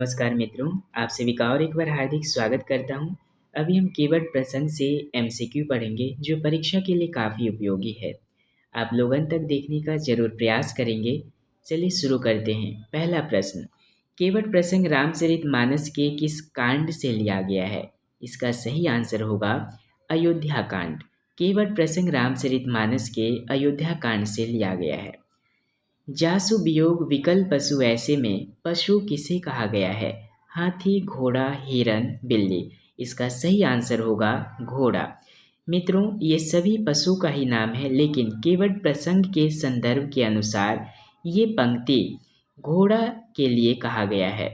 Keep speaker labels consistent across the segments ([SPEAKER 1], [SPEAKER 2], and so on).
[SPEAKER 1] नमस्कार मित्रों, आप सभी का और एक बार हार्दिक स्वागत करता हूं। अभी हम कीवर्ड प्रसंग से एमसीक्यू पढ़ेंगे जो परीक्षा के लिए काफ़ी उपयोगी है। आप लोग अंत तक देखने का जरूर प्रयास करेंगे। चलिए शुरू करते हैं। पहला प्रश्न, कीवर्ड प्रसंग रामचरितमानस के किस कांड से लिया गया है? इसका सही आंसर होगा अयोध्या कांड। कीवर्ड प्रसंग रामचरितमानस के अयोध्या कांड से लिया गया है। जासु वियोग विकल पशु ऐसे में पशु किसे कहा गया है? हाथी, घोड़ा, हिरन, बिल्ली। इसका सही आंसर होगा घोड़ा। मित्रों, ये सभी पशु का ही नाम है, लेकिन कीवर्ड प्रसंग के संदर्भ के अनुसार ये पंक्ति घोड़ा के लिए कहा गया है।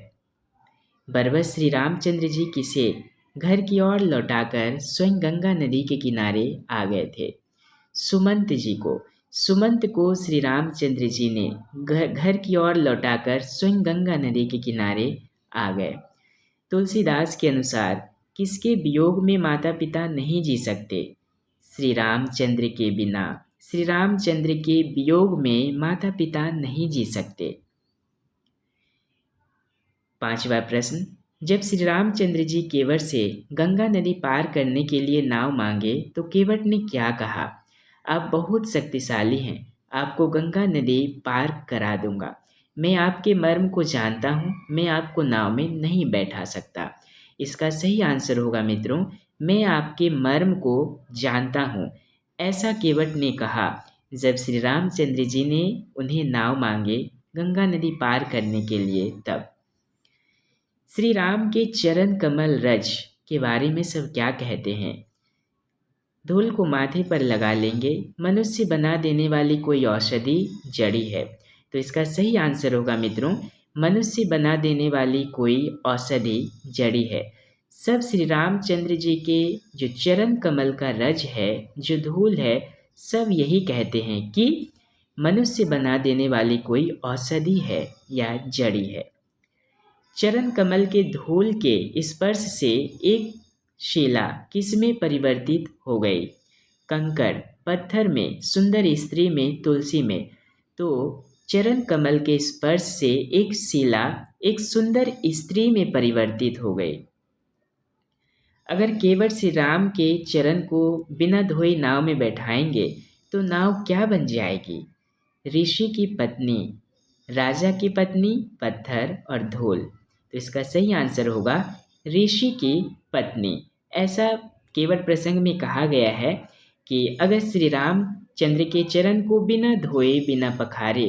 [SPEAKER 1] बरबस श्री रामचंद्र जी किसे घर की ओर लौटाकर स्वयं गंगा नदी के किनारे आ गए थे? सुमंत जी को। सुमंत को श्री रामचंद्र जी ने घर की ओर लौटाकर स्वयं गंगा नदी के किनारे आ गए। तुलसीदास के अनुसार किसके वियोग में माता पिता नहीं जी सकते? श्री रामचंद्र के बिना श्री रामचंद्र के वियोग में माता पिता नहीं जी सकते। पांचवा प्रश्न, जब श्री रामचंद्र जी केवट से गंगा नदी पार करने के लिए नाव मांगे तो केवट ने क्या कहा? आप बहुत शक्तिशाली हैं, आपको गंगा नदी पार करा दूंगा। मैं आपके मर्म को जानता हूँ, मैं आपको नाव में नहीं बैठा सकता। इसका सही आंसर होगा मित्रों, मैं आपके मर्म को जानता हूँ। ऐसा केवट ने कहा जब श्री रामचंद्र जी ने उन्हें नाव मांगे गंगा नदी पार करने के लिए। तब श्री राम के चरण कमल रज के बारे में सब क्या कहते हैं? धूल को माथे पर लगा लेंगे, मनुष्य बना देने वाली कोई औषधि जड़ी है। तो इसका सही आंसर होगा मित्रों, मनुष्य बना देने वाली कोई औषधि जड़ी है। सब श्री रामचंद्र जी के जो चरण कमल का रज है, जो धूल है, सब यही कहते हैं कि मनुष्य बना देने वाली कोई औषधि है या जड़ी है। चरण कमल के धूल के स्पर्श से एक शिला किसमें परिवर्तित हो गई? कंकड़, पत्थर में, सुंदर स्त्री में, तुलसी में। तो चरण कमल के स्पर्श से एक शिला एक सुंदर स्त्री में परिवर्तित हो गई। अगर केवट श्री राम के चरण को बिना धोए नाव में बैठाएंगे तो नाव क्या बन जाएगी? ऋषि की पत्नी, राजा की पत्नी, पत्थर और धूल। तो इसका सही आंसर होगा ऋषि की पत्नी। ऐसा केवट प्रसंग में कहा गया है कि अगर श्री राम चंद्र के चरण को बिना धोए बिना पखारे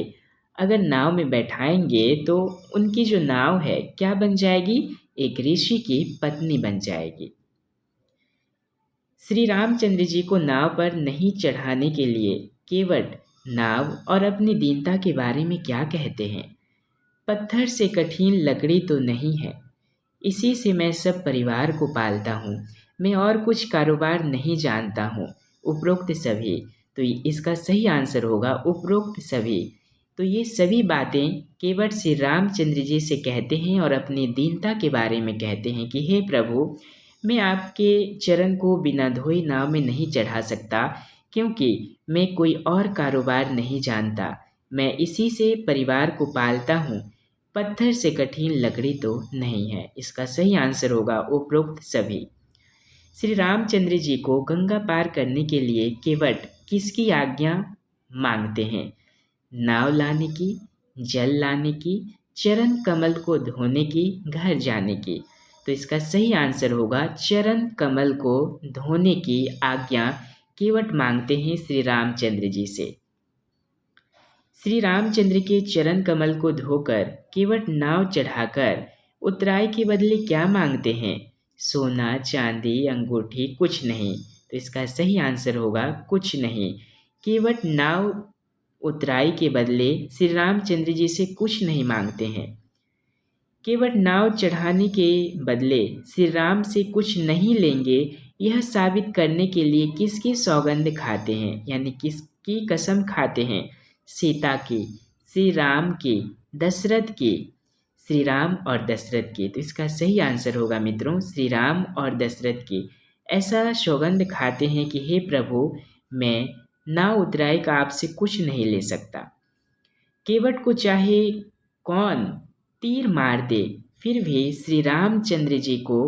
[SPEAKER 1] अगर नाव में बैठाएंगे तो उनकी जो नाव है क्या बन जाएगी? एक ऋषि की पत्नी बन जाएगी। श्री रामचंद्र जी को नाव पर नहीं चढ़ाने के लिए केवट नाव और अपनी दीनता के बारे में क्या कहते हैं? पत्थर से कठिन लकड़ी तो नहीं है, इसी से मैं सब परिवार को पालता हूँ, मैं और कुछ कारोबार नहीं जानता हूँ। उपरोक्त सभी। तो इसका सही आंसर होगा उपरोक्त सभी। तो ये सभी बातें केवट श्री रामचंद्र जी से कहते हैं और अपनी दीनता के बारे में कहते हैं कि हे प्रभु, मैं आपके चरण को बिना धोए नाव में नहीं चढ़ा सकता, क्योंकि मैं कोई और कारोबार नहीं जानता, मैं इसी से परिवार को पालता हूँ, पत्थर से कठिन लकड़ी तो नहीं है। इसका सही आंसर होगा उपरोक्त सभी। श्री रामचंद्र जी को गंगा पार करने के लिए केवट किसकी आज्ञा मांगते हैं? नाव लाने की, जल लाने की, चरण कमल को धोने की, घर जाने की। तो इसका सही आंसर होगा चरण कमल को धोने की आज्ञा केवट मांगते हैं श्री रामचंद्र जी से। श्री रामचंद्र के चरण कमल को धोकर केवट नाव चढ़ाकर उत्तराय के बदले क्या मांगते हैं? सोना, चांदी, अंगूठी, कुछ नहीं। तो इसका सही आंसर होगा कुछ नहीं। केवट नाव उत्तराई के बदले श्री रामचंद्र जी से कुछ नहीं मांगते हैं। केवट नाव चढ़ाने के बदले श्री राम से कुछ नहीं लेंगे, यह साबित करने के लिए किसकी सौगंध खाते हैं, यानी किसकी कसम खाते हैं? सीता की, श्री राम की, दशरथ की। श्री राम और दशरथ की। तो इसका सही आंसर होगा मित्रों श्री राम और दशरथ की। ऐसा सौगंध खाते हैं कि हे प्रभु, मैं नाव उत्तराई का आपसे कुछ नहीं ले सकता। केवट को चाहे कौन तीर मार दे, फिर भी श्री रामचंद्र जी को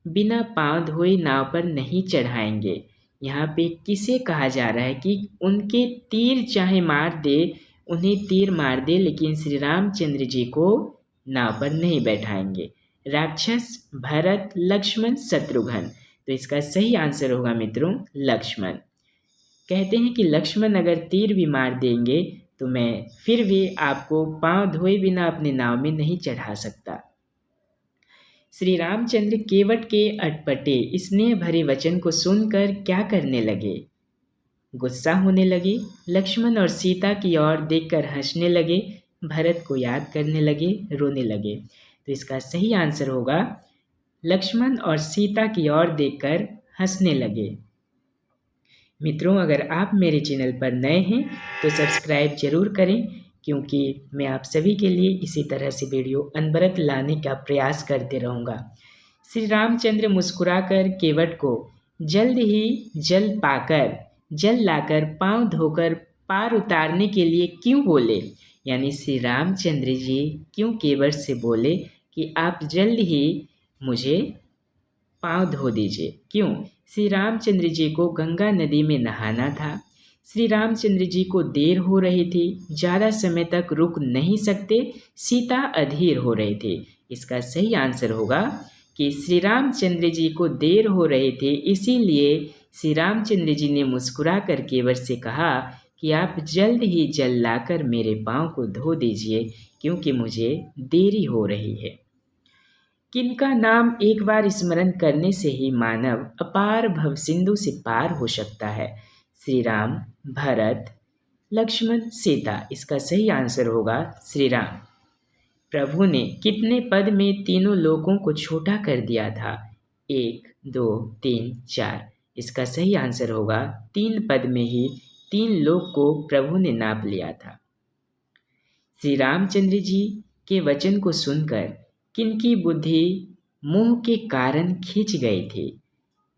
[SPEAKER 1] बिना पांव धोए नाव पर नहीं चढ़ाएंगे। यहाँ पे किसे कहा जा रहा है कि उनके तीर चाहे मार दे, उन्हें तीर मार दे, लेकिन श्री रामचंद्र जी को नाव पर नहीं बैठाएंगे। राक्षस, भरत, लक्ष्मण, शत्रुघ्न। तो इसका सही आंसर होगा मित्रों लक्ष्मण। कहते हैं कि लक्ष्मण अगर तीर भी मार देंगे तो मैं फिर भी आपको पांव धोए बिना अपने नाव में नहीं चढ़ा सकता। श्री रामचंद्र केवट के अटपटे स्नेह भरे वचन को सुनकर क्या करने लगे? गुस्सा होने लगे, लक्ष्मण और सीता की ओर देखकर हंसने लगे, भरत को याद करने लगे, रोने लगे। तो इसका सही आंसर होगा लक्ष्मण और सीता की ओर देखकर हंसने लगे। मित्रों, अगर आप मेरे चैनल पर नए हैं तो सब्सक्राइब जरूर करें, क्योंकि मैं आप सभी के लिए इसी तरह से वीडियो अनवरत लाने का प्रयास करते रहूँगा। श्री रामचंद्र मुस्कुराकर केवट को जल्द ही जल लाकर पांव धोकर पार उतारने के लिए क्यों बोले? यानी श्री रामचंद्र जी क्यों केवट से बोले कि आप जल्द ही मुझे पांव धो दीजिए? क्यों? श्री रामचंद्र जी को गंगा नदी में नहाना था। श्री रामचंद्र जी को देर हो रही थी, ज़्यादा समय तक रुक नहीं सकते, सीता अधीर हो रहे थे। इसका सही आंसर होगा कि श्री रामचंद्र जी को देर हो रहे थे, इसीलिए श्री रामचंद्र जी ने मुस्कुरा कर केवट से कहा कि आप जल्द ही जल लाकर मेरे पाँव को धो दीजिए, क्योंकि मुझे देरी हो रही है। किनका नाम एक बार स्मरण करने से ही मानव अपार भवसिंधु से पार हो सकता है? श्री राम, भरत, लक्ष्मण, सीता। इसका सही आंसर होगा श्री राम। प्रभु ने कितने पद में तीनों लोकों को छोटा कर दिया था? 1, 2, 3, 4। इसका सही आंसर होगा 3 पद में ही 3 लोक को प्रभु ने नाप लिया था। श्री रामचंद्र जी के वचन को सुनकर किनकी बुद्धि मोह के कारण खींच गई थी?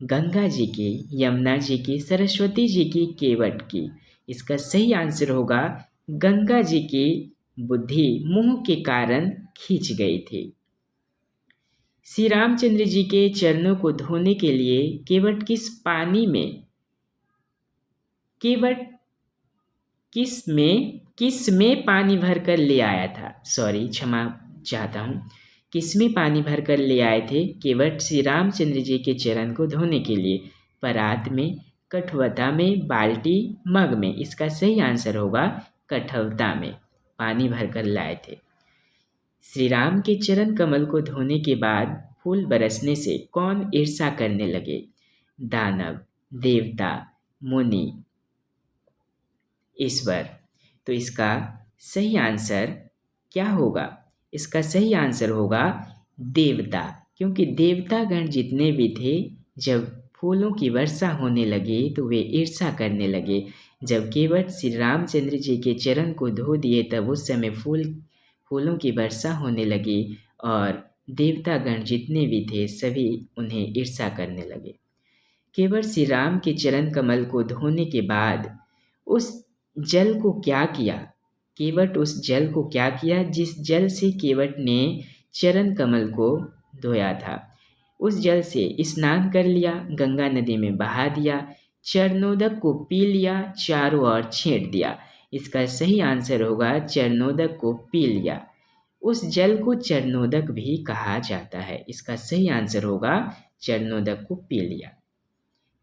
[SPEAKER 1] गंगा जी की, यमुना जी की, सरस्वती जी की, केवट की। इसका सही आंसर होगा गंगा जी की बुद्धि मोह के कारण खींच गई थी। श्री रामचंद्र जी के चरणों को धोने के लिए केवट किस में पानी भरकर ले आया था? क्षमा चाहता हूँ। किस में पानी भरकर ले आए थे केवट श्री रामचंद्र जी के चरण को धोने के लिए? परात में, कठवता में, बाल्टी, मग में। इसका सही आंसर होगा कठवता में पानी भरकर लाए थे। श्री राम के चरण कमल को धोने के बाद फूल बरसने से कौन ईर्ष्या करने लगे? दानव, देवता, मुनि, ईश्वर। तो इसका सही आंसर क्या होगा? इसका सही आंसर होगा देवता, क्योंकि देवतागण जितने भी थे जब फूलों की वर्षा होने लगी तो वे ईर्ष्या करने लगे। जब केवट श्री रामचंद्र जी के चरण को धो दिए तब उस समय फूलों की वर्षा होने लगी और देवतागण जितने भी थे सभी उन्हें ईर्ष्या करने लगे। केवट श्री राम के चरण कमल को धोने के बाद उस जल को क्या किया? केवट उस जल को क्या किया जिस जल से केवट ने चरण कमल को धोया था? उस जल से स्नान कर लिया, गंगा नदी में बहा दिया, चरणोदक को पी लिया, चारों ओर छींट दिया। इसका सही आंसर होगा चरणोदक को पी लिया। उस जल को चरणोदक भी कहा जाता है। इसका सही आंसर होगा चरणोदक को पी लिया।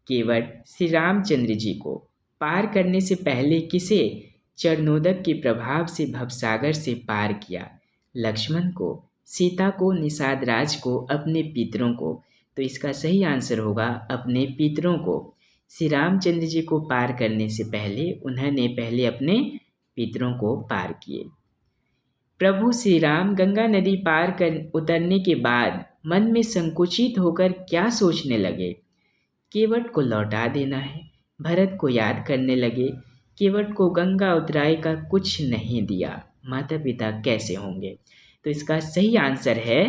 [SPEAKER 1] केवट श्री रामचंद्र जी को पार करने से पहले किसे चरणोदक के प्रभाव से भवसागर से पार किया? लक्ष्मण को, सीता को, निषाद राज को, अपने पितरों को। तो इसका सही आंसर होगा अपने पितरों को। श्री रामचंद्र जी को पार करने से पहले उन्होंने पहले अपने पितरों को पार किए। प्रभु श्री राम गंगा नदी पार कर उतरने के बाद मन में संकुचित होकर क्या सोचने लगे? केवट को लौटा देना है। भरत को याद करने लगे। केवट को गंगा उतराई का कुछ नहीं दिया, माता पिता कैसे होंगे? तो इसका सही आंसर है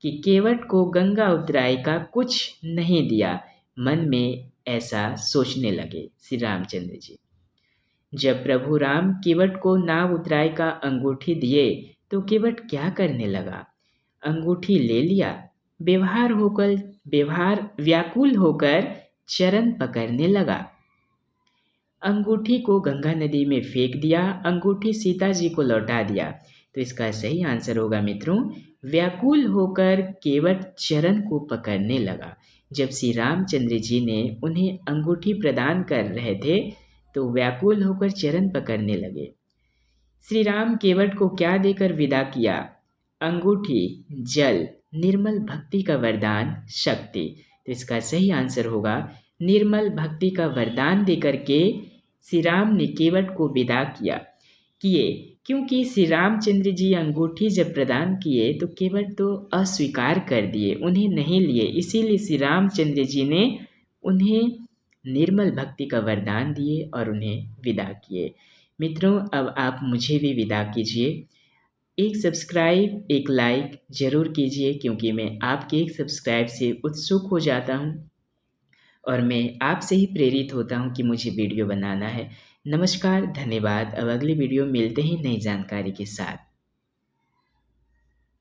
[SPEAKER 1] कि केवट को गंगा उतराई का कुछ नहीं दिया, मन में ऐसा सोचने लगे श्री रामचंद्र जी। जब प्रभु राम केवट को नाव उतराई का अंगूठी दिए तो केवट क्या करने लगा? अंगूठी ले लिया। व्यवहार व्याकुल होकर चरण पकड़ने लगा। अंगूठी को गंगा नदी में फेंक दिया, अंगूठी सीता जी को लौटा दिया। तो इसका सही आंसर होगा मित्रों, व्याकुल होकर केवट चरण को पकड़ने लगा। जब श्री रामचंद्र जी ने उन्हें अंगूठी प्रदान कर रहे थे तो व्याकुल होकर चरण पकड़ने लगे। श्री राम केवट को क्या देकर विदा किया? अंगूठी, जल, निर्मल भक्ति का वरदान, शक्ति। तो इसका सही आंसर होगा निर्मल भक्ति का वरदान देकर के श्री राम ने केवट को विदा किए। क्योंकि श्री रामचंद्र जी अंगूठी जब प्रदान किए तो केवट तो अस्वीकार कर दिए, उन्हें नहीं लिए। इसीलिए श्री रामचंद्र जी ने उन्हें निर्मल भक्ति का वरदान दिए और उन्हें विदा किए। मित्रों, अब आप मुझे भी विदा कीजिए। एक सब्सक्राइब, एक लाइक ज़रूर कीजिए, क्योंकि मैं आपके एक सब्सक्राइब से उत्सुक हो जाता हूँ और मैं आपसे ही प्रेरित होता हूँ कि मुझे वीडियो बनाना है। नमस्कार, धन्यवाद। अब अगली वीडियो मिलते हैं नई जानकारी के साथ।